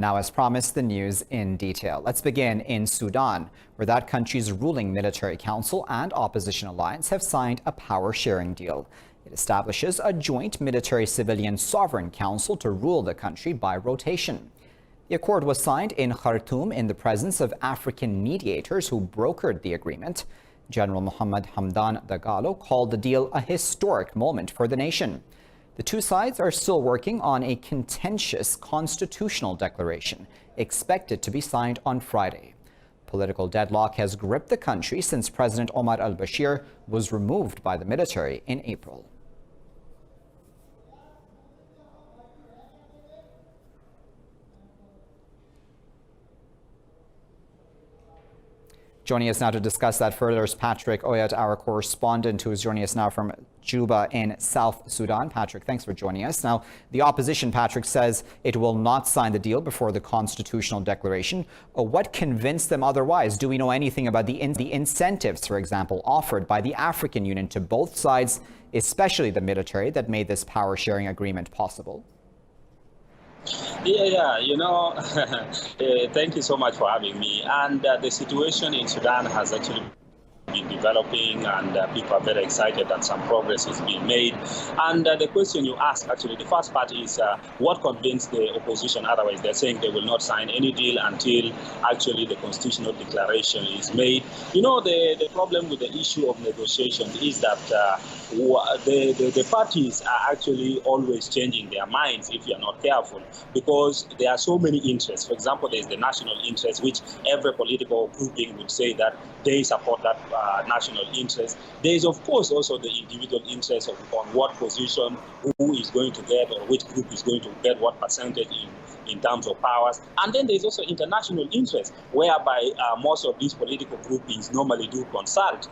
Now, as promised, the news in detail. Let's begin in Sudan, where that country's ruling military council and opposition alliance have signed a power-sharing deal. It establishes a joint military-civilian sovereign council to rule the country by rotation. The accord was signed in Khartoum in the presence of African mediators who brokered the agreement. General Mohammed Hamdan Dagalo called the deal a historic moment for the nation. The two sides are still working on a contentious constitutional declaration, expected to be signed on Friday. Political deadlock has gripped the country since President Omar al-Bashir was removed by the military in April. Joining us now to discuss that further is Patrick Oyat, our correspondent, who is joining us now from Juba in South Sudan. Patrick, thanks for joining us. Now, the opposition, Patrick, says it will not sign the deal before the constitutional declaration. What convinced them otherwise? Do we know anything about the incentives, for example, offered by the African Union to both sides, especially the military, that made this power-sharing agreement possible? Yeah, thank you so much for having me. And the situation in Sudan has actually been developing, and people are very excited that some progress is being made. And the question you ask, actually, the first part is what convinced the opposition? Otherwise, they're saying they will not sign any deal until actually the constitutional declaration is made. The problem with the issue of negotiation is that the parties are actually always changing their minds if you're not careful, because there are so many interests. For example, there's the national interest, which every political grouping would say that they support that national interest. There is, of course, also the individual interest on what position, who is going to get, or which group is going to get what percentage in terms of powers. And then there's also international interest, whereby most of these political groupings normally do consult,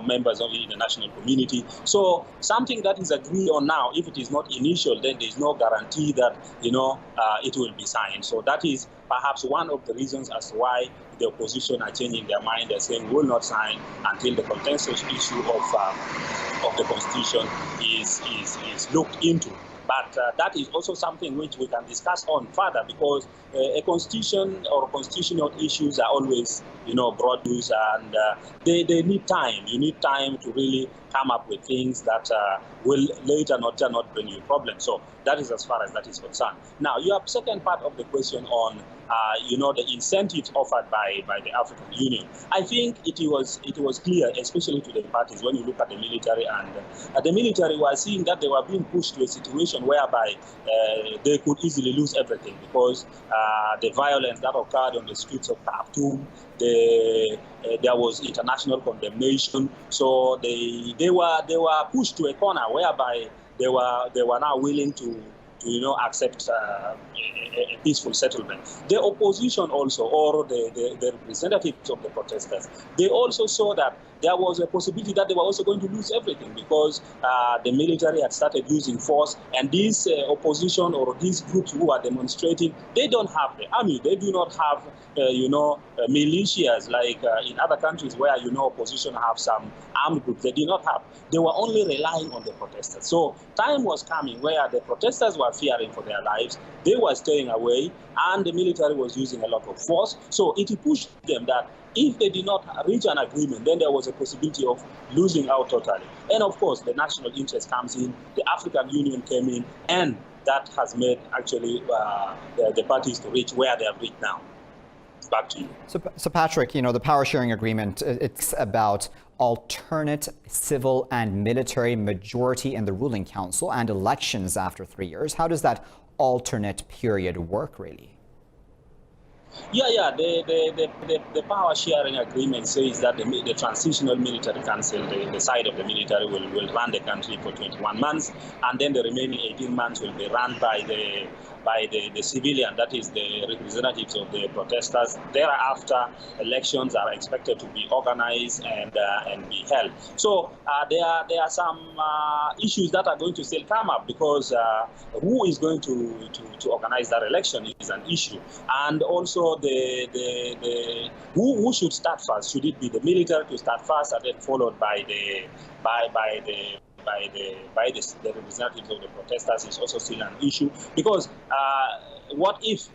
members of the international community. So something that is agreed on now, if it is not initial, then there's no guarantee that, it will be signed. So that is perhaps one of the reasons as to why the opposition are changing their mind and saying we will not sign until the contentious issue of the constitution is looked into. But that is also something which we can discuss on further, because a constitution or constitutional issues are always, broad news, and they need time. You need time to really come up with things that will later not bring you problems. So that is as far as that is concerned. Now, you have second part of the question on the incentives offered by the African Union. I think it was clear, especially to the parties, when you look at the military, and the military were seeing that they were being pushed to a situation whereby they could easily lose everything, because the violence that occurred on the streets of Khartoum, there was international condemnation. So they were pushed to a corner whereby they were now willing to accept a peaceful settlement. The opposition also, or the representatives of the protesters, they also saw that there was a possibility that they were also going to lose everything, because the military had started using force, and these opposition or these groups who are demonstrating, they don't have the army, they do not have militias like in other countries where opposition have some armed groups. They did not have. They were only relying on the protesters. So time was coming where the protesters were fearing for their lives, they were staying away, and the military was using a lot of force. So it pushed them that if they did not reach an agreement, then there was a possibility of losing out totally. And of course, the national interest comes in, the African Union came in, and that has made actually the parties to reach where they have reached now. Back to you. So Patrick, the power sharing agreement, it's about alternate civil and military majority in the ruling council and elections after 3 years. How does that alternate period work, really? Yeah. The power sharing agreement says that the transitional military council, the side of the military, will run the country for 21 months, and then the remaining 18 months will be run by the civilian, that is the representatives of the protesters. Thereafter, elections are expected to be organized and be held. So there are some issues that are going to still come up, because who is going to organize that election is an issue, and also who should start first? Should it be the military to start first, and then followed by the the representatives of the protesters is also still an issue, because what if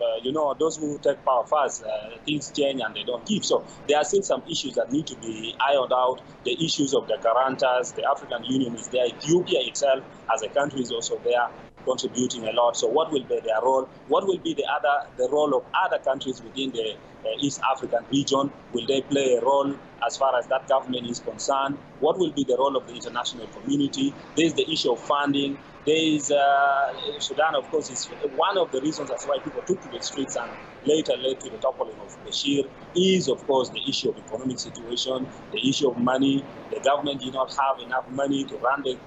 those who take power first, things change and they don't give? So there are still some issues that need to be ironed out. The issues of the guarantors, the African Union is there, Ethiopia itself as a country is also there, contributing a lot. So what will be their role? What will be the role of other countries within the East African region? Will they play a role as far as that government is concerned? What will be the role of the international community? There's the issue of funding. There is Sudan, of course, is one of the reasons that's why people took to the streets and later led to the toppling of Bashir, is, of course, the issue of economic situation, the issue of money. The government did not have enough money to run the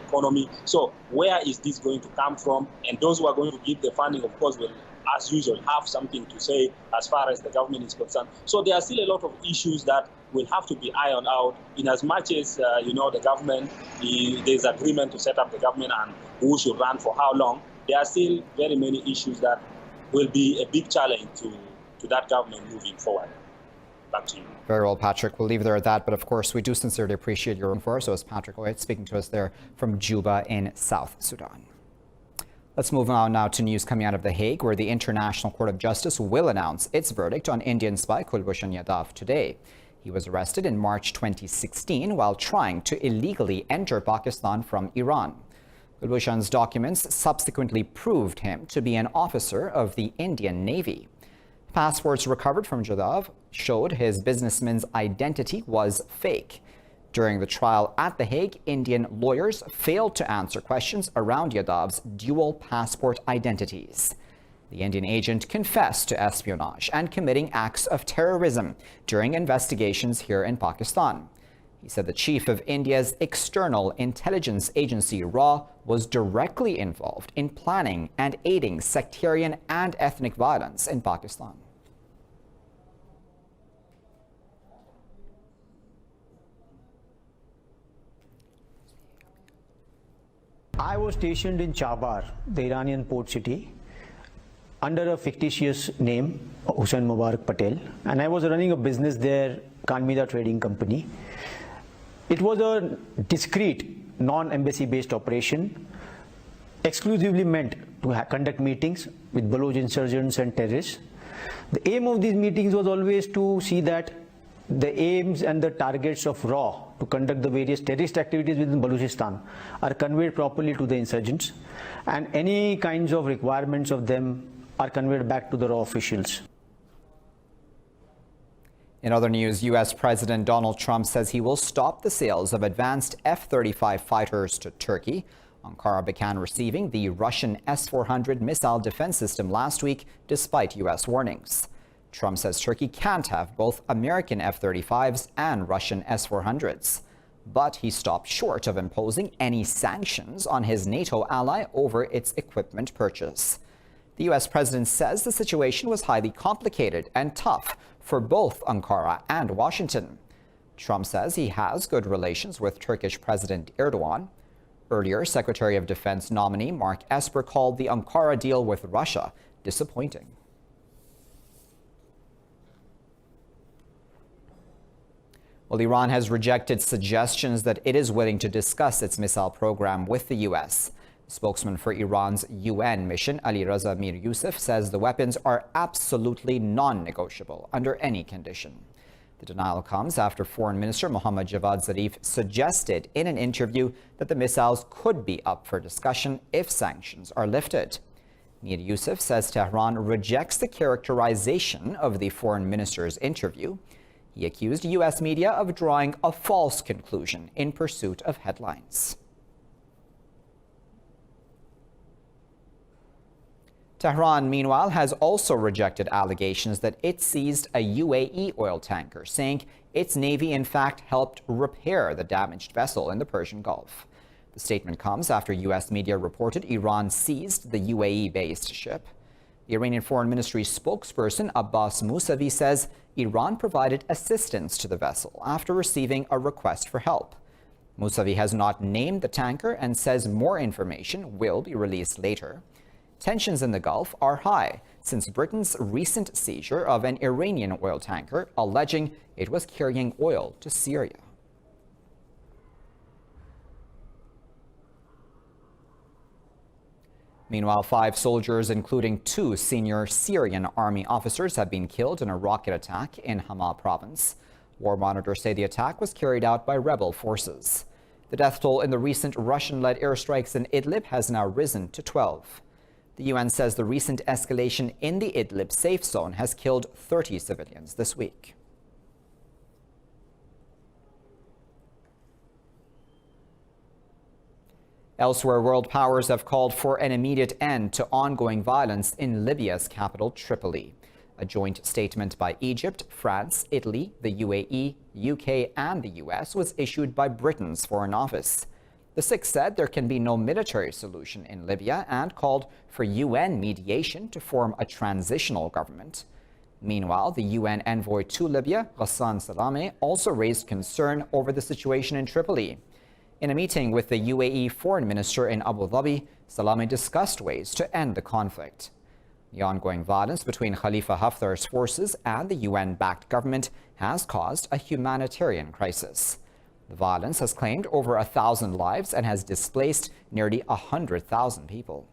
economy. So where is this going to come from? And those who are going to give the funding, of course, will, as usual, have something to say as far as the government is concerned. So there are still a lot of issues that will have to be ironed out, in as much as, the government, there's agreement to set up the government and who should run for how long. There are still very many issues that will be a big challenge to that government moving forward. Back to you. Very well, Patrick. We'll leave it there at that. But of course, we do sincerely appreciate your info. So it's Patrick Oit speaking to us there from Juba in South Sudan. Let's move on now to news coming out of The Hague, where the International Court of Justice will announce its verdict on Indian spy Kulbhushan Yadav today. He was arrested in March 2016 while trying to illegally enter Pakistan from Iran. Kulbhushan's documents subsequently proved him to be an officer of the Indian Navy. Passports recovered from Yadav showed his businessman's identity was fake. During the trial at The Hague, Indian lawyers failed to answer questions around Yadav's dual passport identities. The Indian agent confessed to espionage and committing acts of terrorism during investigations here in Pakistan. He said the chief of India's external intelligence agency, RAW, was directly involved in planning and aiding sectarian and ethnic violence in Pakistan. I was stationed in Chabar, the Iranian port city, under a fictitious name, Hussain Mubarak Patel, and I was running a business there, Kanmida Trading Company. It was a discreet, non-embassy based operation, exclusively meant to conduct meetings with Baloch insurgents and terrorists. The aim of these meetings was always to see that the aims and the targets of RAW to conduct the various terrorist activities within Balochistan are conveyed properly to the insurgents, and any kinds of requirements of them are conveyed back to the RAW officials. In other news, U.S. President Donald Trump says he will stop the sales of advanced F-35 fighters to Turkey. Ankara began receiving the Russian S-400 missile defense system last week, despite U.S. warnings. Trump says Turkey can't have both American F-35s and Russian S-400s. But he stopped short of imposing any sanctions on his NATO ally over its equipment purchase. The U.S. president says the situation was highly complicated and tough for both Ankara and Washington. Trump says he has good relations with Turkish President Erdogan. Earlier, Secretary of Defense nominee Mark Esper called the Ankara deal with Russia disappointing. Well, Iran has rejected suggestions that it is willing to discuss its missile program with the U.S. Spokesman for Iran's UN mission, Ali Raza Mir Youssef, says the weapons are absolutely non-negotiable under any condition. The denial comes after Foreign Minister Mohammad Javad Zarif suggested in an interview that the missiles could be up for discussion if sanctions are lifted. Mir Youssef says Tehran rejects the characterization of the foreign minister's interview. He accused U.S. media of drawing a false conclusion in pursuit of headlines. Tehran, meanwhile, has also rejected allegations that it seized a UAE oil tanker, saying its navy in fact helped repair the damaged vessel in the Persian Gulf. The statement comes after U.S. media reported Iran seized the UAE-based ship. The Iranian Foreign Ministry spokesperson Abbas Mousavi says Iran provided assistance to the vessel after receiving a request for help. Mousavi has not named the tanker and says more information will be released later. Tensions in the Gulf are high since Britain's recent seizure of an Iranian oil tanker alleging it was carrying oil to Syria. Meanwhile, 5 soldiers, including 2 senior Syrian army officers, have been killed in a rocket attack in Hama province. War monitors say the attack was carried out by rebel forces. The death toll in the recent Russian-led airstrikes in Idlib has now risen to 12. The UN says the recent escalation in the Idlib safe zone has killed 30 civilians this week. Elsewhere, world powers have called for an immediate end to ongoing violence in Libya's capital, Tripoli. A joint statement by Egypt, France, Italy, the UAE, UK and the US was issued by Britain's Foreign Office. The 6 said there can be no military solution in Libya and called for UN mediation to form a transitional government. Meanwhile, the UN envoy to Libya, Ghassan Salameh, also raised concern over the situation in Tripoli. In a meeting with the UAE foreign minister in Abu Dhabi, Salameh discussed ways to end the conflict. The ongoing violence between Khalifa Haftar's forces and the UN-backed government has caused a humanitarian crisis. The violence has claimed over 1,000 lives and has displaced nearly 100,000 people.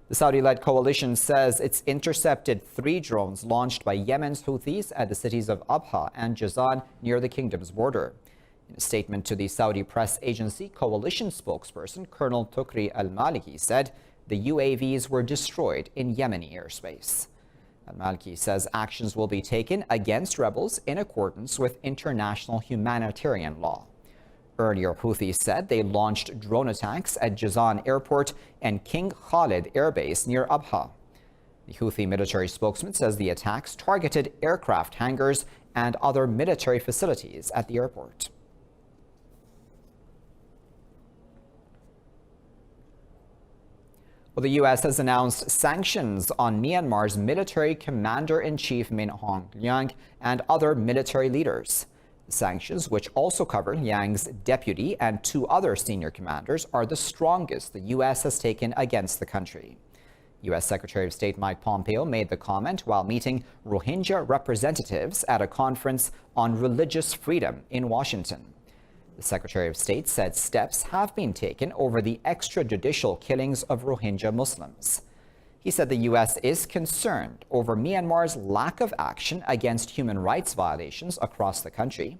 The Saudi-led coalition says it's intercepted 3 drones launched by Yemen's Houthis at the cities of Abha and Jazan near the kingdom's border. In a statement to the Saudi press agency, coalition spokesperson Colonel Tukri al-Maliki said the UAVs were destroyed in Yemeni airspace. Al-Maliki says actions will be taken against rebels in accordance with international humanitarian law. Earlier, Houthis said they launched drone attacks at Jazan Airport and King Khalid Air Base near Abha. The Houthi military spokesman says the attacks targeted aircraft hangars and other military facilities at the airport. Well, the U.S. has announced sanctions on Myanmar's military commander-in-chief Min Aung Hlaing and other military leaders. The sanctions, which also cover Liang's deputy and 2 other senior commanders, are the strongest the U.S. has taken against the country. U.S. Secretary of State Mike Pompeo made the comment while meeting Rohingya representatives at a conference on religious freedom in Washington. The Secretary of State said steps have been taken over the extrajudicial killings of Rohingya Muslims. He said the U.S. is concerned over Myanmar's lack of action against human rights violations across the country,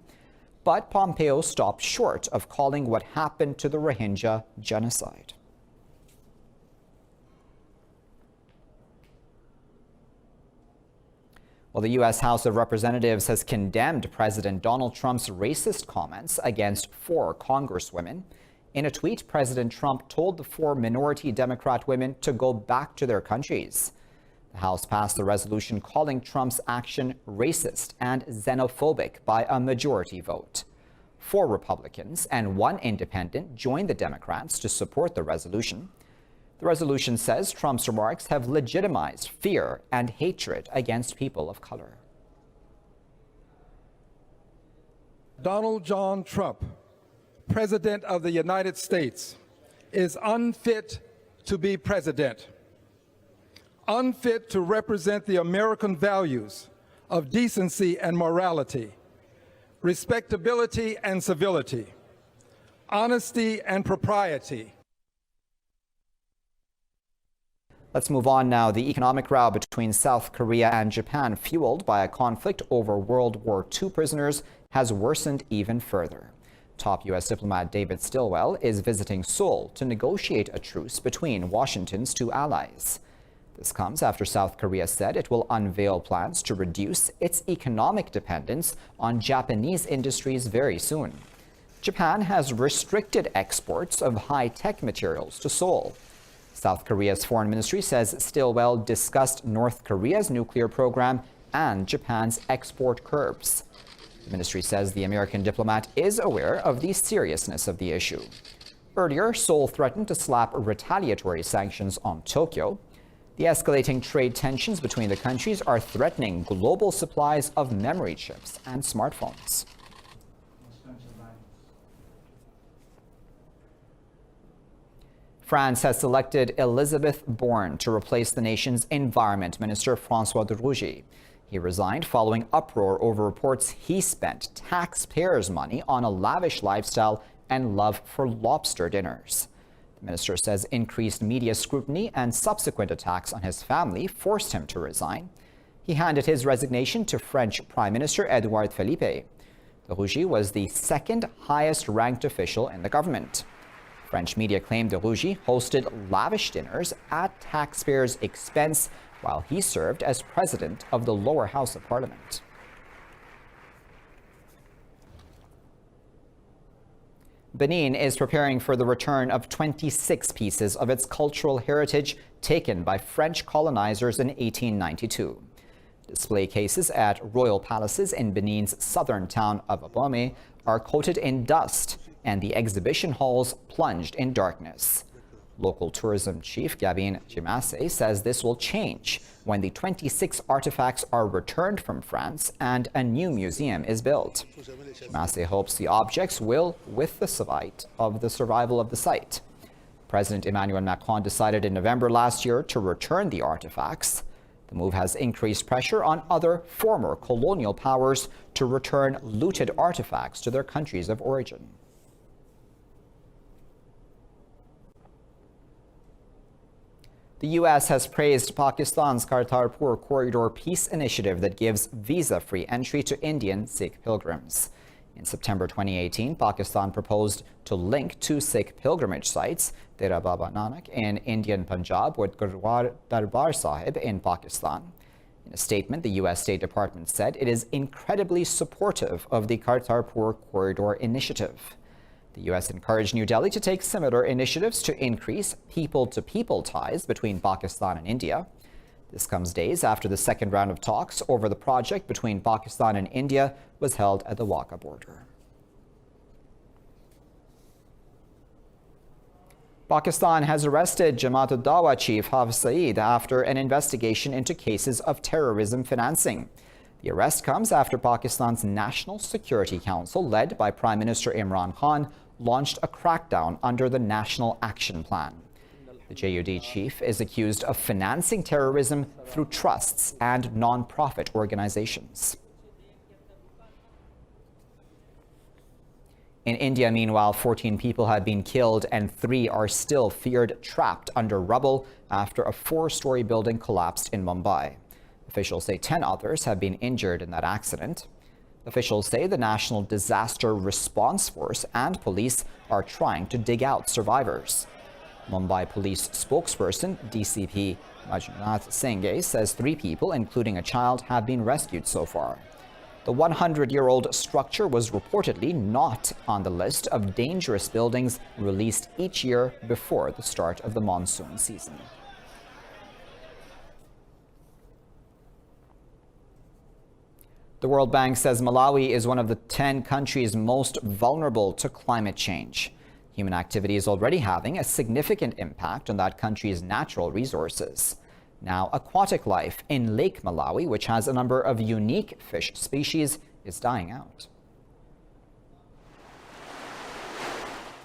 but Pompeo stopped short of calling what happened to the Rohingya genocide. Well, the U.S. House of Representatives has condemned President Donald Trump's racist comments against 4 congresswomen. In a tweet, President Trump told the 4 minority Democrat women to go back to their countries. The House passed a resolution calling Trump's action racist and xenophobic by a majority vote. 4 Republicans and 1 independent joined the Democrats to support the resolution. The resolution says Trump's remarks have legitimized fear and hatred against people of color. Donald John Trump, President of the United States, is unfit to be president, unfit to represent the American values of decency and morality, respectability and civility, honesty and propriety. Let's move on now. The economic row between South Korea and Japan, fueled by a conflict over World War II prisoners, has worsened even further. Top U.S. diplomat David Stilwell is visiting Seoul to negotiate a truce between Washington's 2 allies. This comes after South Korea said it will unveil plans to reduce its economic dependence on Japanese industries very soon. Japan has restricted exports of high-tech materials to Seoul. South Korea's foreign ministry says Stilwell discussed North Korea's nuclear program and Japan's export curbs. The ministry says the American diplomat is aware of the seriousness of the issue. Earlier, Seoul threatened to slap retaliatory sanctions on Tokyo. The escalating trade tensions between the countries are threatening global supplies of memory chips and smartphones. France has selected Elisabeth Borne to replace the nation's Environment Minister François de Rugy. He resigned following uproar over reports he spent taxpayers' money on a lavish lifestyle and love for lobster dinners. The minister says increased media scrutiny and subsequent attacks on his family forced him to resign. He handed his resignation to French Prime Minister Edouard Philippe. De Rugy was the second highest ranked official in the government. French media claimed de Rugy hosted lavish dinners at taxpayers' expense while he served as president of the lower house of parliament. Benin is preparing for the return of 26 pieces of its cultural heritage taken by French colonizers in 1892. Display cases at royal palaces in Benin's southern town of Abomey are coated in dust, and the exhibition halls plunged in darkness. Local tourism chief Gabin Jimase says this will change when the 26 artifacts are returned from France and a new museum is built. Jimase hopes the objects will, with the survival of the site. President Emmanuel Macron decided in November last year to return the artifacts. The move has increased pressure on other former colonial powers to return looted artifacts to their countries of origin. The U.S. has praised Pakistan's Kartarpur Corridor peace initiative that gives visa-free entry to Indian Sikh pilgrims. In September 2018, Pakistan proposed to link two Sikh pilgrimage sites, Dera Baba Nanak in Indian Punjab with Gurdwara Darbar Sahib in Pakistan. In a statement, the U.S. State Department said it is incredibly supportive of the Kartarpur Corridor initiative. The U.S. encouraged New Delhi to take similar initiatives to increase people-to-people ties between Pakistan and India. This comes days after the second round of talks over the project between Pakistan and India was held at the Wagah border. Pakistan has arrested Jamaat ud-Dawa chief Hafiz Saeed after an investigation into cases of terrorism financing. The arrest comes after Pakistan's National Security Council, led by Prime Minister Imran Khan, launched a crackdown under the National Action Plan. The JUD chief is accused of financing terrorism through trusts and non-profit organizations. In India, meanwhile, 14 people have been killed and 3 are still feared trapped under rubble after a 4-story building collapsed in Mumbai. Officials say 10 others have been injured in that accident. Officials say the National Disaster Response Force and police are trying to dig out survivors. Mumbai police spokesperson DCP Majnath Senghe says 3 people, including a child, have been rescued so far. The 100-year-old structure was reportedly not on the list of dangerous buildings released each year before the start of the monsoon season. The World Bank says Malawi is one of the 10 countries most vulnerable to climate change. Human activity is already having a significant impact on that country's natural resources. Now, aquatic life in Lake Malawi, which has a number of unique fish species, is dying out.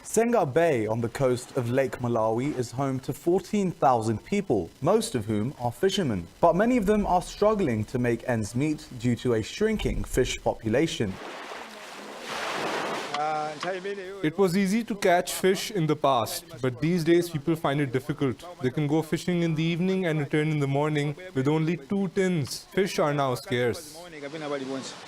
Senga Bay on the coast of Lake Malawi is home to 14,000 people, most of whom are fishermen. But many of them are struggling to make ends meet due to a shrinking fish population. It was easy to catch fish in the past, but these days people find it difficult. They can go fishing in the evening and return in the morning with only 2 tins. Fish are now scarce.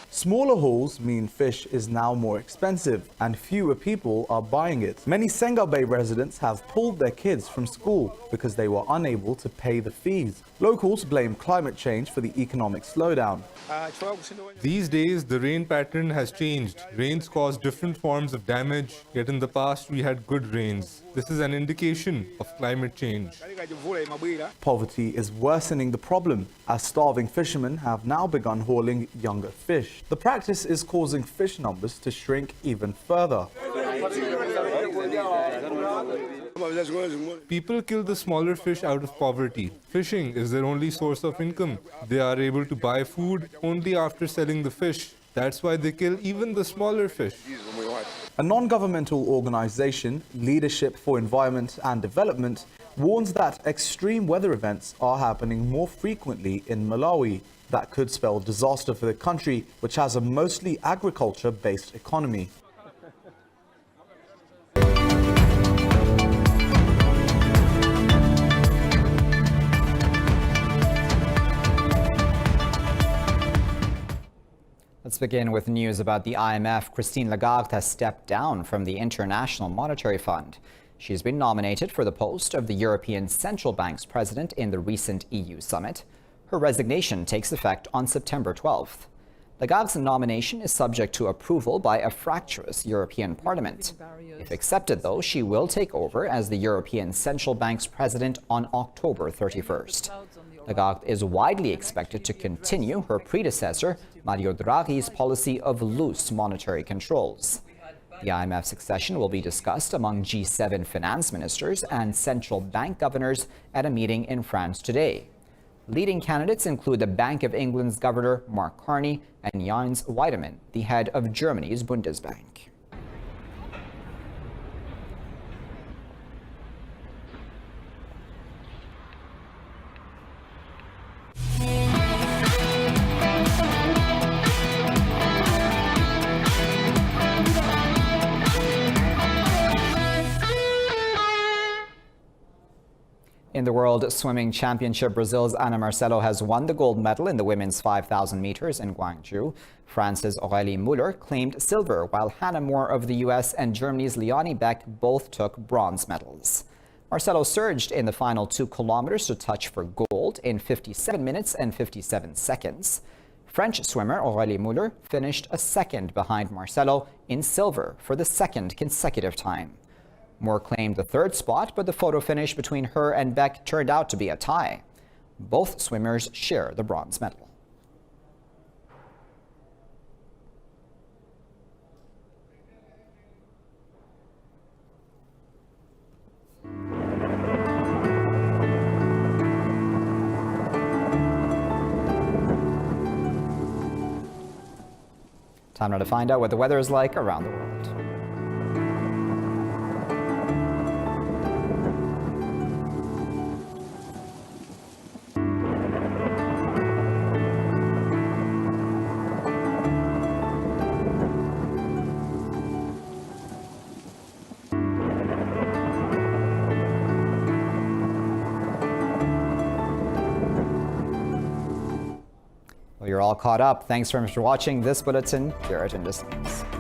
Smaller hauls mean fish is now more expensive and fewer people are buying it. Many Senga Bay residents have pulled their kids from school because they were unable to pay the fees. Locals blame climate change for the economic slowdown. These days, the rain pattern has changed. Rains cause different forms of damage, yet in the past we had good rains. This is an indication of climate change. Poverty is worsening the problem, as starving fishermen have now begun hauling younger fish. The practice is causing fish numbers to shrink even further. People kill the smaller fish out of poverty. Fishing is their only source of income. They are able to buy food only after selling the fish. That's why they kill even the smaller fish. A non-governmental organization, Leadership for Environment and Development, warns that extreme weather events are happening more frequently in Malawi. That could spell disaster for the country, which has a mostly agriculture-based economy. Let's begin with news about the IMF. Christine Lagarde has stepped down from the International Monetary Fund. She's been nominated for the post of the European Central Bank's president in the recent EU summit. Her resignation takes effect on September 12th. Lagarde's nomination is subject to approval by a fractious European Parliament. If accepted, though, she will take over as the European Central Bank's president on October 31st. Lagarde is widely expected to continue her predecessor, Mario Draghi's policy of loose monetary controls. The IMF succession will be discussed among G7 finance ministers and central bank governors at a meeting in France today. Leading candidates include the Bank of England's Governor Mark Carney and Jens Weidemann, the head of Germany's Bundesbank. In the World Swimming Championship, Brazil's Ana Marcelo has won the gold medal in the women's 5,000 meters in Gwangju. France's Aurélie Muller claimed silver, while Hannah Moore of the U.S. and Germany's Leonie Beck both took bronze medals. Marcelo surged in the final 2 kilometers to touch for gold in 57 minutes and 57 seconds. French swimmer Aurélie Muller finished a second behind Marcelo in silver for the second consecutive time. Moore claimed the 3rd spot, but the photo finish between her and Beck turned out to be a tie. Both swimmers share the bronze medal. Time now to find out what the weather is like around the world. Well, you're all caught up. Thanks very much for watching this bulletin here at Indus News.